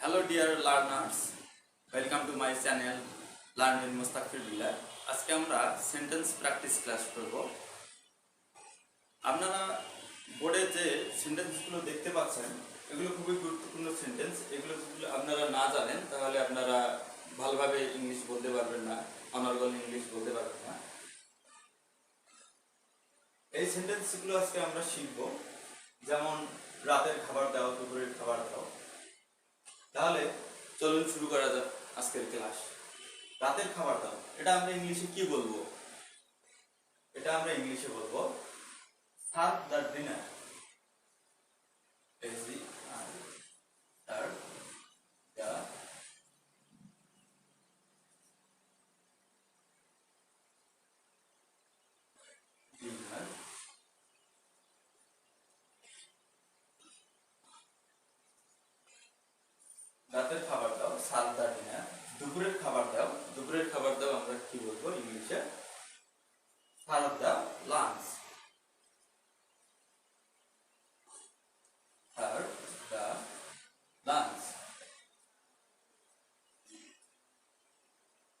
Hello dear learners, welcome to my channel Learn with Mustaqfir Bilal. আজকে আমরা sentence practice class করব। আপনারা বোর্ডে যে সেন্টেন্সগুলো দেখতে পাচ্ছেন এগুলো খুবই গুরুত্বপূর্ণ সেন্টেন্স। এগুলো যদি আপনারা না জানেন তাহলে আপনারা ভালোভাবে ইংলিশ বলতে পারবেন না, অনর্গল ইংলিশ বলতে পারবেন না। এই সেন্টেন্সগুলো আজকে আমরা শিখব, যেমন রাতের খাবার দাও, দুপুরের খাবার দাও। তাহলে চলুন শুরু করা যাক আজকের ক্লাস। রাতের খাবার দাও, এটা আমরা ইংলিশে কি বলবো? এটা আমরা ইংলিশে বলবো serve the dinner. Serve the dinner. রাতের খাবার দাও, সার্ভ দ্য ডিনার। দুপুরের খাবার দাও, দুপুরের খাবার দাও আমরা কি বলবো ইংলিশে? Serve the lunch. Serve the lunch.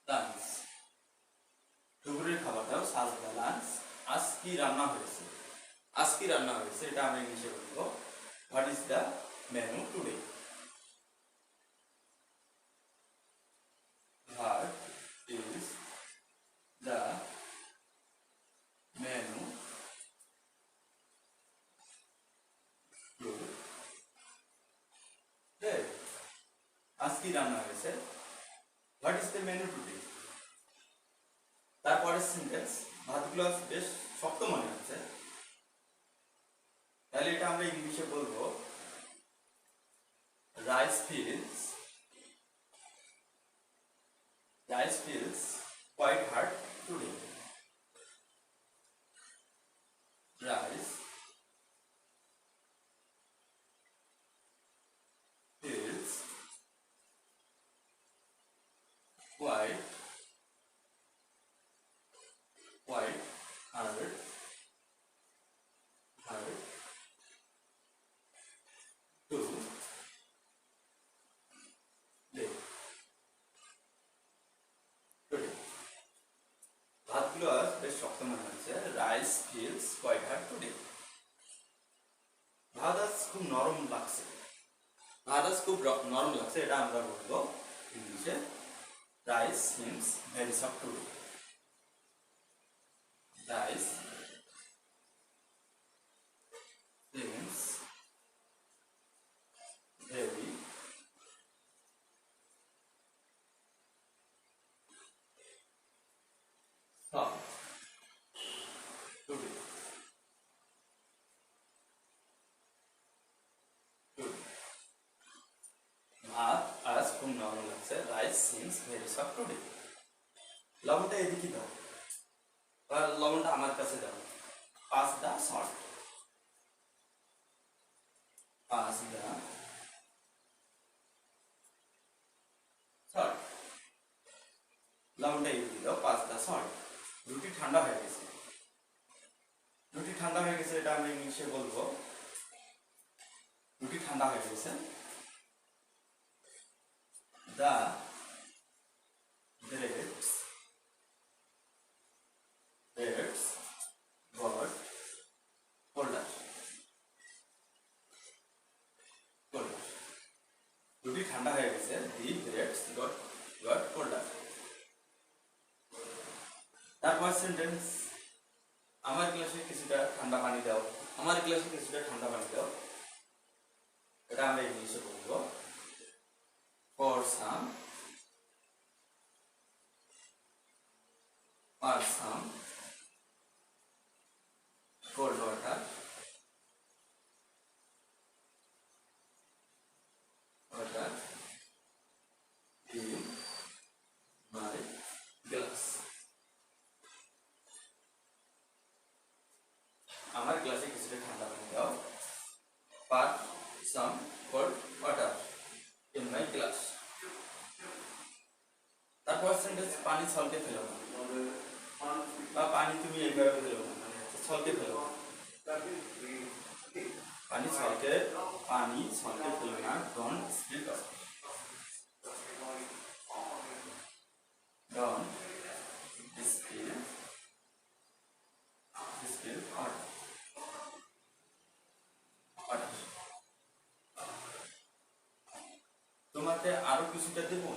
Lunch, দুপুরের খাবার দাও, সার্ভ দ্য লাঞ্চ। আজ কি রান্না হয়েছে? আজ কি রান্না হয়েছে এটা আমরা ইংলিশে বলবো what is the menu today. What is the menu today? আজ কি রান্না হয়েছে? What is the menu today? তারপরের সেন্টেন্স, ভাতগুলো বেশ শক্ত মনে হচ্ছে, তাহলে এটা আমরা ইংলিশে বলবো rice feels quite hard today. Rice feels quite hard today. ভাতগুলো বেশ শক্ত মনে হচ্ছে, rice feels quite hard today. ভাত আজ খুব নরম লাগছে, ভাত আজ খুব নরম লাগছে, এটা আমরা বলবো ইংলিশে rice seems very soft today. Rice seems very soft today. ভাত আজ খুব নরম লাগছে, rice seems very soft today. লবণটা এদিকে দাও, লবণটা আমার কাছে দাও। Pass the salt. Pass the salt, লবণটা এদিকে দাও। Pass the salt. রুটি ঠান্ডা হয়ে গেছে, রুটি ঠান্ডা হয়ে গেছে, এটা আমরা ইংলিশে বলবো রুটি ঠান্ডা হয়ে গেছে। The breads got colder. রুটি ঠান্ডা হয়ে গেছে, the breads got colder. তারপর সেন্টেন্স, আমার গ্লাসে কিছুটা ঠান্ডা পানি দাও। আমার গ্লাসে কিছুটা ঠান্ডা পানি দাও, এটা আমরা ইংলিশে বলবো for some cold water in my glass. আমার গ্লাসে কিছুটা ঠান্ডা পানি দাও। Pour some cold water in my glass. তারপর সেন্টেন্স, পানি ছলকে ফেলো না, বা পানি তুমি এইভাবে ফেলো না, মানে ছলকে ফেলো না। পানি ছলকে ফেলো না, ডোন্ট স্পিল তোমাকে আরো কিছুটা দেবো,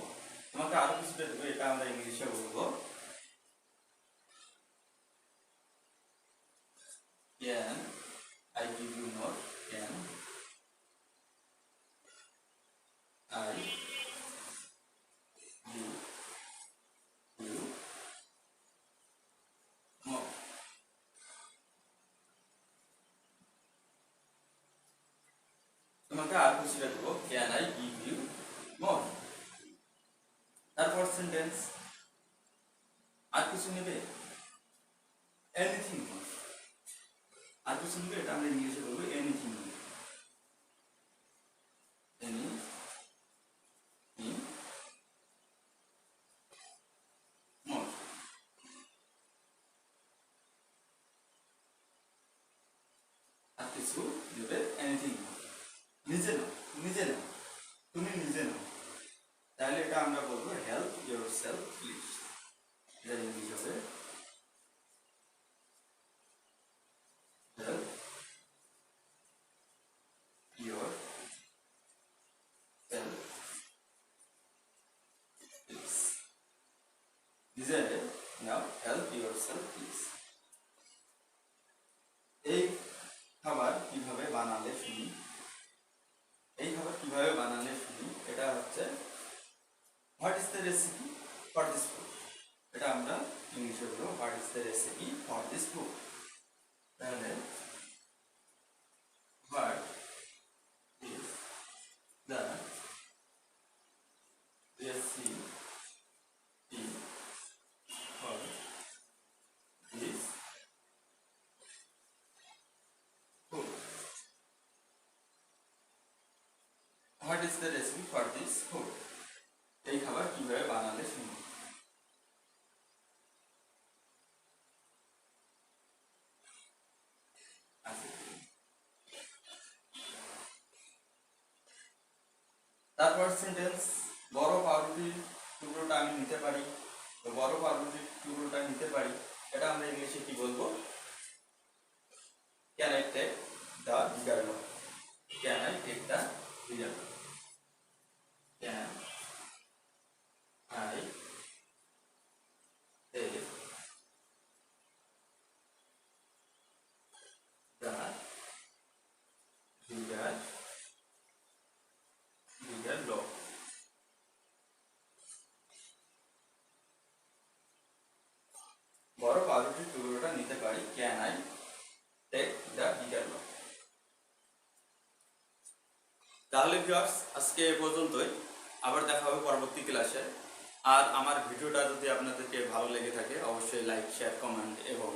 এটা আমরা ইংলিশে বলবো can I give you more, can I give you more। তোমাকে আর কিছুটা দেবো, can I give you more। তারপর সেন্টেন্স, আর কিছু নেবে, এনিথিং more, আর কিছু নেবে, এটা আমরা ইংলিশে বলবো এনিথিং more, এনিথিং more। আর কিছু নেবে, এনিথিং more। নিজে নাও, নিজে নাও, তুমি নিজে নাও, তাহলে এটা আমরা বলবো হেল্প ইয়োর সেলফ প্লিজ। এটা ইংলিশ হবে হেল্প ইয়োর সেলফ প্লিজ। নিজে নাও, হেল্প ইয়োর সেলফ প্লিজ। এই খাবার কিভাবে বানালে শুনি, এই খাবার কিভাবে বানালে শুনি, এটা হচ্ছে what is the recipe for this food. এটা আমরা ইংলিশে বলবো what is the recipe for this food. তাহলে what is the recipe for this food, what is the recipe for this food, এই খাবার কিভাবে বানালে শুনি। তারপর সেন্টেন্স, বড় পাউরুটির টুকরোটা আমি নিতে পারি, তো বড় পাউরুটির টুকরোটা নিতে পারি, এটা আমরা ইংলিশে কি বলবো, can I take the bigger lot, can I take the bigger lot, can I take the bigger lot. বড় পাউরুটির টুকরোটা নিতে পারি, can I take the bigger lot. তাহলে ভিউয়ার্স, আজকে এ পর্যন্তই, আবার দেখা হবে পরবর্তী ক্লাসে। আর আমার ভিডিওটা যদি আপনাদেরকে ভালো লেগে থাকে অবশ্যই লাইক, শেয়ার, কমেন্ট এবং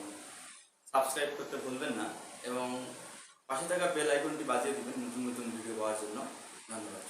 সাবস্ক্রাইব করতে ভুলবেন না, এবং পাশে থাকা বেল আইকনটি বাজিয়ে দিবেন নতুন নতুন ভিডিও পাওয়ার জন্য। ধন্যবাদ।